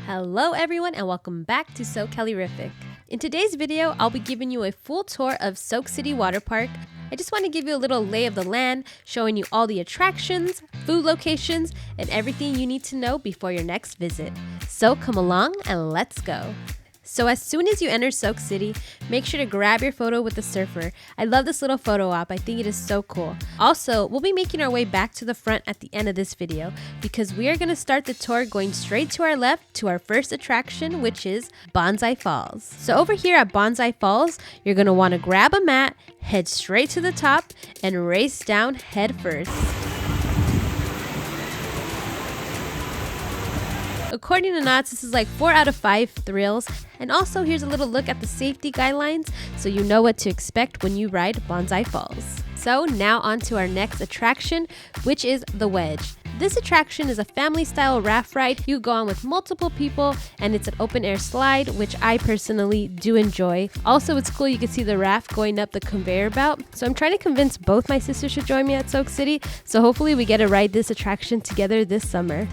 Hello everyone and welcome back to SoCalerific. In today's video, I'll be giving you a full tour of Soak City Water Park. I just want to give you a little lay of the land, showing you all the attractions, food locations, and everything you need to know before your next visit. So come along and let's go. So as soon as you enter Soak City, make sure to grab your photo with the surfer. I love this little photo op. I think it is so cool. Also, we'll be making our way back to the front at the end of this video because we are going to start the tour going straight to our left to our first attraction, which is Bonsai Falls. So over here at Bonsai Falls, you're going to want to grab a mat, head straight to the top, and race down head first. According to Knott's, this is like 4 out of 5 thrills. And also, here's a little look at the safety guidelines so you know what to expect when you ride Bonsai Falls. So now on to our next attraction, which is the Wedge. This attraction is a family-style raft ride. You go on with multiple people, and it's an open-air slide, which I personally do enjoy. Also, it's cool you can see the raft going up the conveyor belt. So I'm trying to convince both my sisters to join me at Soak City, so hopefully we get to ride this attraction together this summer.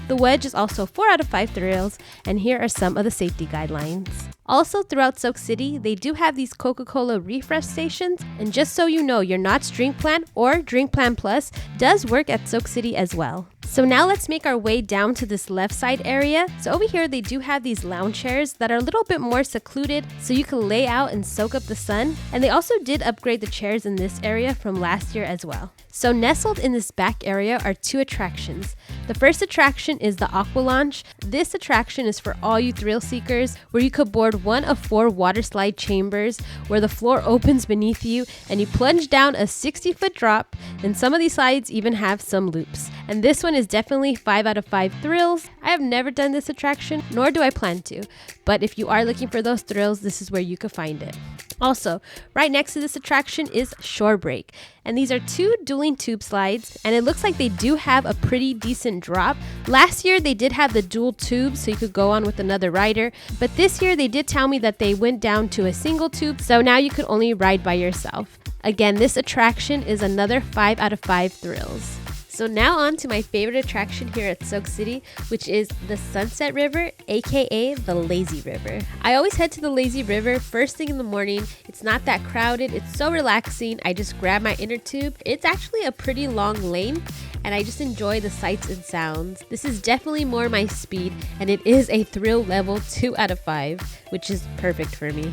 The Wedge is also 4 out of 5 thrills, and here are some of the safety guidelines. Also, throughout Soak City, they do have these Coca-Cola refresh stations, and just so you know, your Knott's Drink Plan or Drink Plan Plus does work at Soak City as well. So now let's make our way down to this left side area. So over here, they do have these lounge chairs that are a little bit more secluded so you can lay out and soak up the sun. And they also did upgrade the chairs in this area from last year as well. So nestled in this back area are 2 attractions. The first attraction is the Aqua Launch. This attraction is for all you thrill seekers, where you could board one of 4 water slide chambers where the floor opens beneath you and you plunge down a 60-foot drop, and some of these slides even have some loops. And this one is definitely 5 out of 5 thrills. I have never done this attraction, nor do I plan to, but if you are looking for those thrills, this is where you could find it. Also, right next to this attraction is Shore Break, and these are 2 dueling tube slides, and it looks like they do have a pretty decent drop. Last year they did have the dual tubes so you could go on with another rider, but this year they did tell me that they went down to a single tube, so now you could only ride by yourself. Again, this attraction is another 5 out of 5 thrills. So now on to my favorite attraction here at Soak City, which is the Sunset River, aka the Lazy River. I always head to the Lazy River first thing in the morning. It's not that crowded, it's so relaxing. I just grab my inner tube. It's actually a pretty long length, and I just enjoy the sights and sounds. This is definitely more my speed, and it is a thrill level 2 out of 5, which is perfect for me.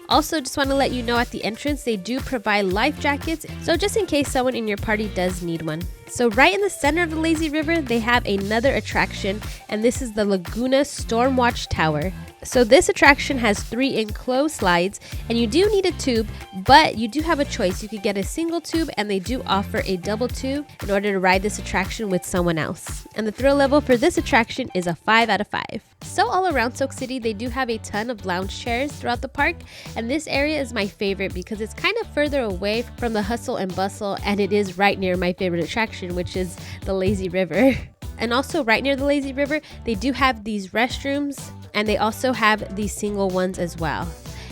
Also, just want to let you know at the entrance, they do provide life jackets, so just in case someone in your party does need one. So right in the center of the Lazy River, they have another attraction, and this is the Laguna Stormwatch Tower. So this attraction has 3 enclosed slides, and you do need a tube, but you do have a choice. You could get a single tube, and they do offer a double tube in order to ride this attraction with someone else. And the thrill level for this attraction is a 5 out of 5. So all around Soak City, they do have a ton of lounge chairs throughout the park, and this area is my favorite because it's kind of further away from the hustle and bustle, and it is right near my favorite attraction, which is the Lazy River. And also right near the Lazy River, they do have these restrooms, and they also have these single ones as well.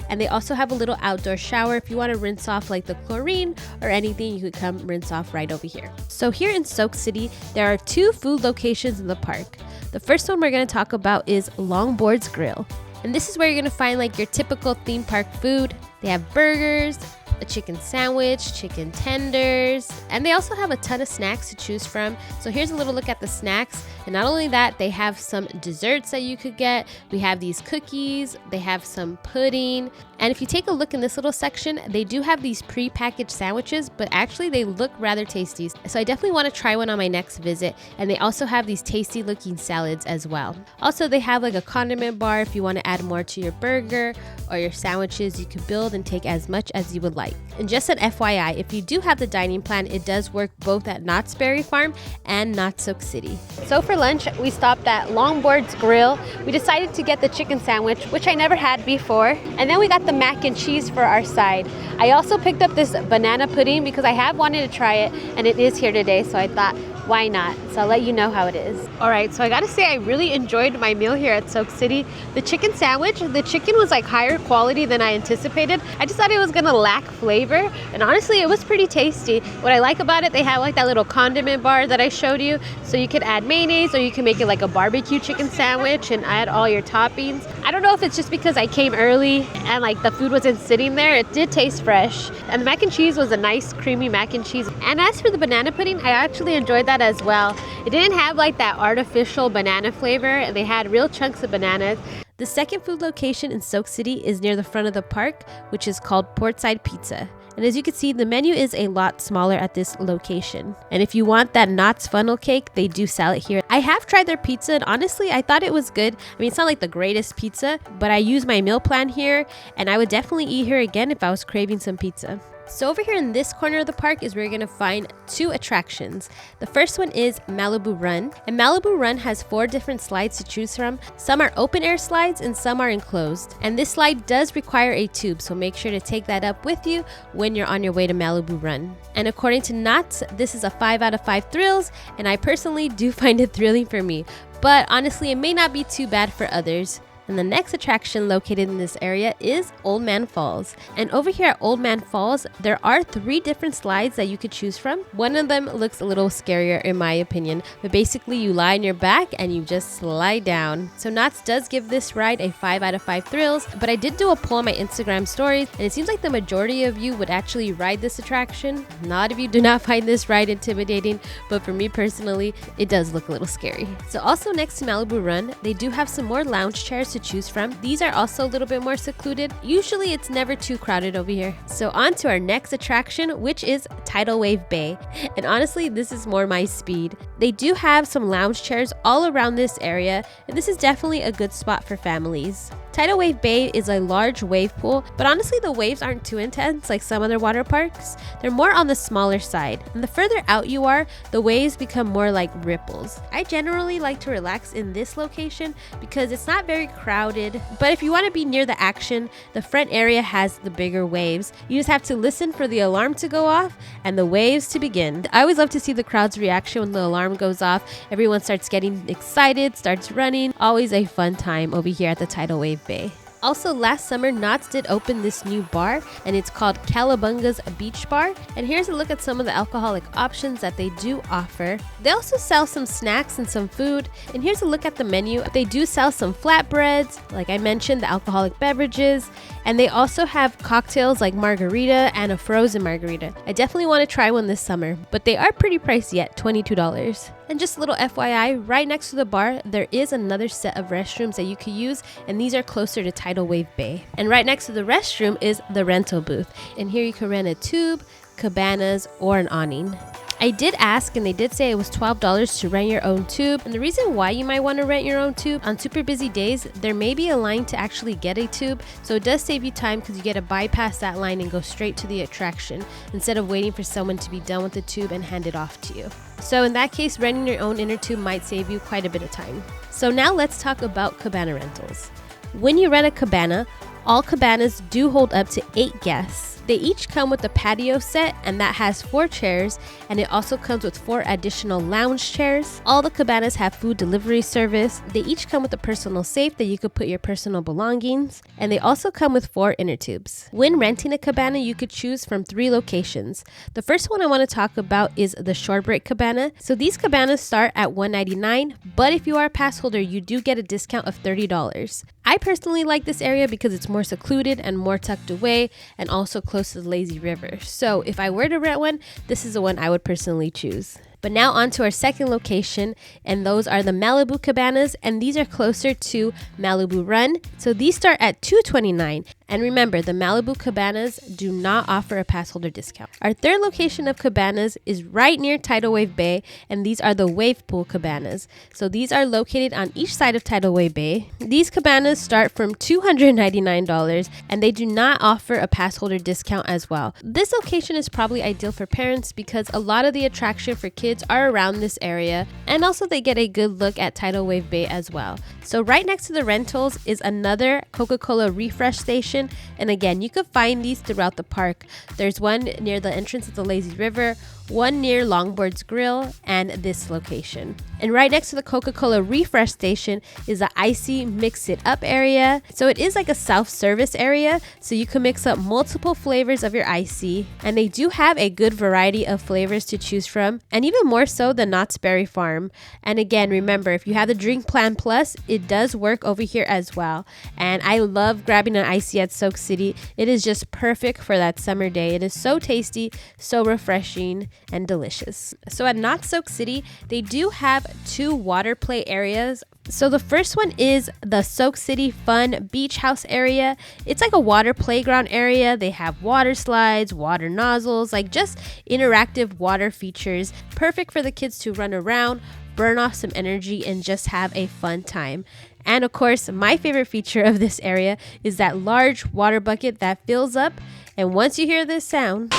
And they also have a little outdoor shower. If you want to rinse off like the chlorine or anything, you could come rinse off right over here. So here in Soak City, there are 2 food locations in the park. The first one we're going to talk about is Longboard's Grill. And this is where you're going to find like your typical theme park food. They have burgers, a chicken sandwich, chicken tenders, and they also have a ton of snacks to choose from. So here's a little look at the snacks. And not only that, they have some desserts that you could get. We have these cookies, they have some pudding. And if you take a look in this little section, they do have these pre-packaged sandwiches, but actually they look rather tasty. So I definitely want to try one on my next visit. And they also have these tasty looking salads as well. Also, they have like a condiment bar if you want to add more to your burger or your sandwiches. You can build and take as much as you would like. And just an FYI, if you do have the dining plan, it does work both at Knott's Berry Farm and Knott's Soak City. So for lunch, we stopped at Longboard's Grill. We decided to get the chicken sandwich, which I never had before. And then we got the mac and cheese for our side. I also picked up this banana pudding because I have wanted to try it, and it is here today, so I thought, why not? So So I'll let you know how it is. All right, so I gotta say I really enjoyed my meal here at Soak City. The chicken sandwich, the chicken was like higher quality than I anticipated. I just thought it was gonna lack flavor, and honestly it was pretty tasty. What I like about it, they have like that little condiment bar that I showed you, so you could add mayonnaise or you can make it like a barbecue chicken sandwich and add all your toppings. I don't know if it's just because I came early and like the food wasn't sitting there. It did taste fresh, and the mac and cheese was a nice creamy mac and cheese. And as for the banana pudding, I actually enjoyed that as well. It didn't have like that artificial banana flavor, and they had real chunks of bananas. The second food location in Soak City is near the front of the park, which is called Portside Pizza. And as you can see, the menu is a lot smaller at this location. And if you want that Knott's funnel cake, they do sell it here. I have tried their pizza, and honestly, I thought it was good. I mean, it's not like the greatest pizza, but I use my meal plan here, and I would definitely eat here again if I was craving some pizza. So over here in this corner of the park is where you're going to find 2 attractions. The first one is Malibu Run, and Malibu Run has 4 different slides to choose from. Some are open air slides and some are enclosed. And this slide does require a tube, so make sure to take that up with you when you're on your way to Malibu Run. And according to Knott's, this is a 5 out of 5 thrills, and I personally do find it thrilling for me. But honestly, it may not be too bad for others. And the next attraction located in this area is Old Man Falls. And over here at Old Man Falls, there are 3 different slides that you could choose from. One of them looks a little scarier in my opinion, but basically you lie on your back and you just slide down. So Knott's does give this ride a 5 out of 5 thrills, but I did do a poll on my Instagram stories, and it seems like the majority of you would actually ride this attraction. A lot of you do not find this ride intimidating, but for me personally, it does look a little scary. So also next to Malibu Run, they do have some more lounge chairs to choose from. These are also a little bit more secluded. Usually it's never too crowded over here. So on to our next attraction, which is Tidal Wave Bay. And honestly, this is more my speed. They do have some lounge chairs all around this area, and this is definitely a good spot for families. Tidal Wave Bay is a large wave pool, but honestly the waves aren't too intense like some other water parks. They're more on the smaller side, and the further out you are, the waves become more like ripples. I generally like to relax in this location because it's not very crowded, but if you want to be near the action, the front area has the bigger waves. You just have to listen for the alarm to go off and the waves to begin. I always love to see the crowd's reaction when the alarm goes off. Everyone starts getting excited, starts running. Always a fun time over here at the Tidal Wave Bay. Also, last summer, Knott's did open this new bar, and it's called Calabunga's Beach Bar. And here's a look at some of the alcoholic options that they do offer. They also sell some snacks and some food. And here's a look at the menu. They do sell some flatbreads, like I mentioned, the alcoholic beverages. And they also have cocktails like margarita and a frozen margarita. I definitely want to try one this summer, but they are pretty pricey at $22. And just a little FYI, right next to the bar, there is another set of restrooms that you could use, and these are closer to Tidal Wave Bay. And right next to the restroom is the rental booth. And here you can rent a tube, cabanas, or an awning. I did ask, and they did say it was $12 to rent your own tube. And the reason why you might want to rent your own tube, on super busy days, there may be a line to actually get a tube. So it does save you time because you get to bypass that line and go straight to the attraction instead of waiting for someone to be done with the tube and hand it off to you. So in that case, renting your own inner tube might save you quite a bit of time. So now let's talk about cabana rentals. When you rent a cabana, all cabanas do hold up to 8 guests. They each come with a patio set, and that has 4 chairs, and it also comes with 4 additional lounge chairs. All the cabanas have food delivery service. They each come with a personal safe that you could put your personal belongings, and they also come with 4 inner tubes. When renting a cabana, you could choose from 3 locations. The first one I want to talk about is the Shorebreak Cabana. So these cabanas start at $199, but if you are a pass holder, you do get a discount of $30. I personally like this area because it's more secluded and more tucked away, and also close to the lazy river. So if I were to rent one, this is the one I would personally choose. But now on to our second location, and those are the Malibu Cabanas, and these are closer to Malibu Run. So these start at $229. And remember, the Malibu Cabanas do not offer a pass holder discount. Our third location of cabanas is right near Tidal Wave Bay, and these are the Wave Pool Cabanas. So these are located on each side of Tidal Wave Bay. These cabanas start from $299, and they do not offer a pass holder discount as well. This location is probably ideal for parents because a lot of the attraction for kids are around this area, and also they get a good look at Tidal Wave Bay as well. So right next to the rentals is another Coca-Cola refresh station, and again, you could find these throughout the park. There's one near the entrance of the lazy river, one near Longboard's Grill, and this location. And right next to the Coca-Cola refresh station is the icy mix it up area. So it is like a self-service area, so you can mix up multiple flavors of your icy, and they do have a good variety of flavors to choose from, and even more so than Knott's Berry Farm. And again, remember, if you have the Drink Plan Plus, it does work over here as well. And I love grabbing an icy at Soak City. It is just perfect for that summer day. It is so tasty, so refreshing, and delicious. So at Knott's Soak City, they do have 2 water play areas. So the first one is the Soak City Fun Beach House area. It's like a water playground area. They have water slides, water nozzles, like just interactive water features. Perfect for the kids to run around, burn off some energy, and just have a fun time. And of course, my favorite feature of this area is that large water bucket that fills up. And once you hear this sound,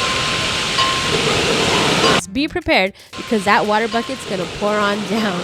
just be prepared, because that water bucket's gonna pour on down.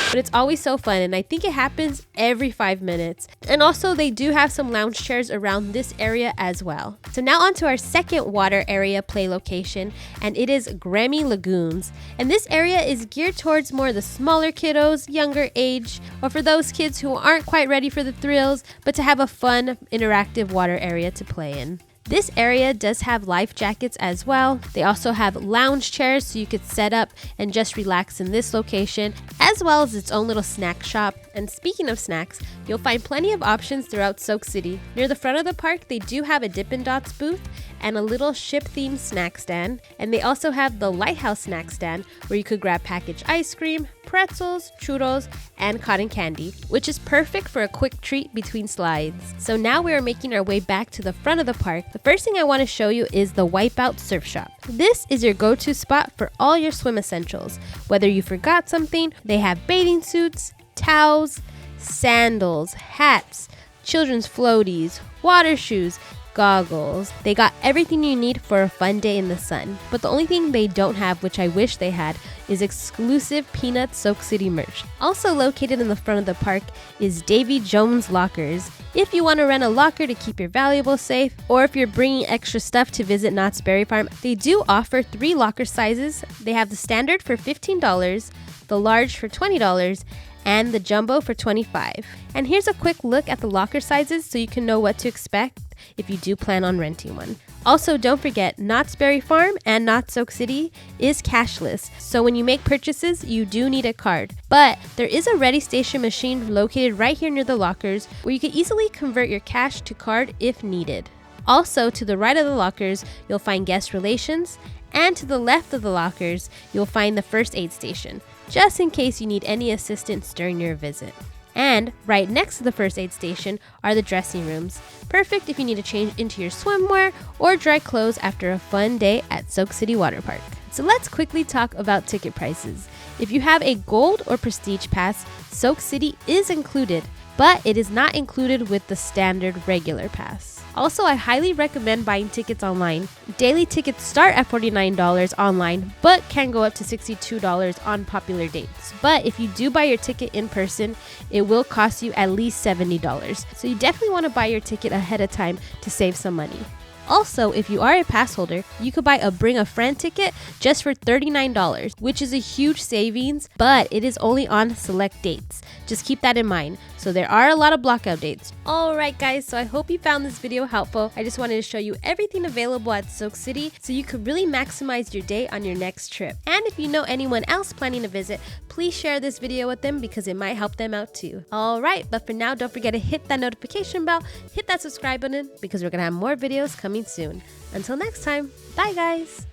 But it's always so fun, and I think it happens every 5 minutes. And also, they do have some lounge chairs around this area as well. So now on to our second water area play location, and it is Grammy Lagoons. And this area is geared towards more the smaller kiddos, younger age, or for those kids who aren't quite ready for the thrills, but to have a fun, interactive water area to play in. This area does have life jackets as well. They also have lounge chairs so you could set up and just relax in this location, as well as its own little snack shop. And speaking of snacks, you'll find plenty of options throughout Soak City. Near the front of the park, they do have a Dippin' Dots booth and a little ship-themed snack stand. And they also have the Lighthouse snack stand where you could grab packaged ice cream, pretzels, churros, and cotton candy, which is perfect for a quick treat between slides. So now we are making our way back to the front of the park. The first thing I want to show you is the Wipeout Surf Shop. This is your go-to spot for all your swim essentials. Whether you forgot something, they have bathing suits, towels, sandals, hats, children's floaties, water shoes, goggles. They got everything you need for a fun day in the sun. But the only thing they don't have, which I wish they had, is exclusive Peanut Soak City merch. Also located in the front of the park is Davy Jones Lockers. If you want to rent a locker to keep your valuables safe, or if you're bringing extra stuff to visit Knott's Berry Farm, they do offer 3 locker sizes. They have the standard for $15, the large for $20, and the jumbo for $25. And here's a quick look at the locker sizes so you can know what to expect if you do plan on renting one. Also, don't forget, Knott's Berry Farm and Knott's Soak City is cashless, so when you make purchases, you do need a card. But there is a ready station machine located right here near the lockers where you can easily convert your cash to card if needed. Also, to the right of the lockers, you'll find guest relations, and to the left of the lockers, you'll find the first aid station, just in case you need any assistance during your visit. And right next to the first aid station are the dressing rooms, perfect if you need to change into your swimwear or dry clothes after a fun day at Soak City Water Park. So let's quickly talk about ticket prices. If you have a gold or prestige pass, Soak City is included, but it is not included with the standard regular pass. Also, I highly recommend buying tickets online. Daily tickets start at $49 online, but can go up to $62 on popular dates. But if you do buy your ticket in person, it will cost you at least $70. So you definitely want to buy your ticket ahead of time to save some money. Also, if you are a pass holder, you could buy a Bring a Friend ticket just for $39, which is a huge savings, but it is only on select dates. Just keep that in mind. So there are a lot of blockout dates. Alright guys, so I hope you found this video helpful. I just wanted to show you everything available at Soak City so you could really maximize your day on your next trip. And if you know anyone else planning to visit, please share this video with them because it might help them out too. Alright, but for now, don't forget to hit that notification bell, hit that subscribe button because we're going to have more videos coming soon. Until next time, bye guys!